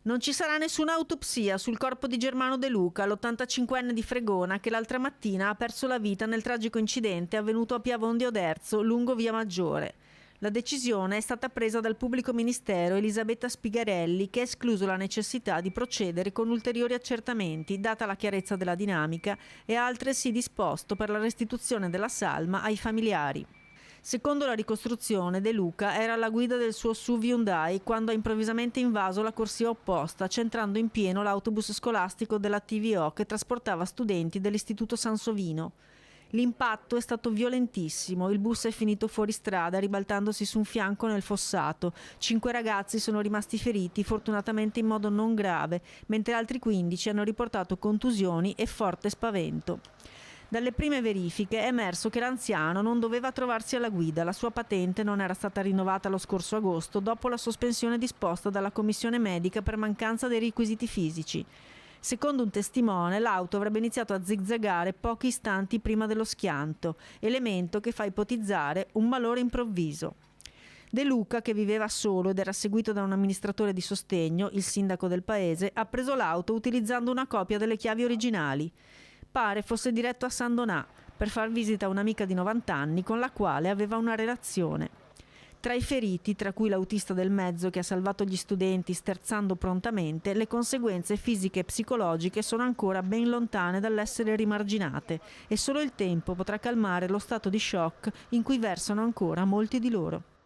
Non ci sarà nessuna autopsia sul corpo di Germano De Luca, l'85enne di Fregona, che l'altra mattina ha perso la vita nel tragico incidente avvenuto a Piavon di Oderzo, lungo Via Maggiore. La decisione è stata presa dal pubblico ministero Elisabetta Spigarelli, che ha escluso la necessità di procedere con ulteriori accertamenti, data la chiarezza della dinamica, e ha altresì disposto per la restituzione della salma ai familiari. Secondo la ricostruzione, De Luca era alla guida del suo SUV Hyundai quando ha improvvisamente invaso la corsia opposta, centrando in pieno l'autobus scolastico della TVO che trasportava studenti dell'Istituto Sansovino. L'impatto è stato violentissimo, il bus è finito fuori strada ribaltandosi su un fianco nel fossato. 5 ragazzi sono rimasti feriti, fortunatamente in modo non grave, mentre altri 15 hanno riportato contusioni e forte spavento. Dalle prime verifiche è emerso che l'anziano non doveva trovarsi alla guida, la sua patente non era stata rinnovata lo scorso agosto dopo la sospensione disposta dalla commissione medica per mancanza dei requisiti fisici. Secondo un testimone, l'auto avrebbe iniziato a zigzagare pochi istanti prima dello schianto, elemento che fa ipotizzare un malore improvviso. De Luca, che viveva solo ed era seguito da un amministratore di sostegno, il sindaco del paese, ha preso l'auto utilizzando una copia delle chiavi originali. Pare fosse diretto a San Donà per far visita a un'amica di 90 anni con la quale aveva una relazione. Tra i feriti, tra cui l'autista del mezzo che ha salvato gli studenti sterzando prontamente, le conseguenze fisiche e psicologiche sono ancora ben lontane dall'essere rimarginate e solo il tempo potrà calmare lo stato di shock in cui versano ancora molti di loro.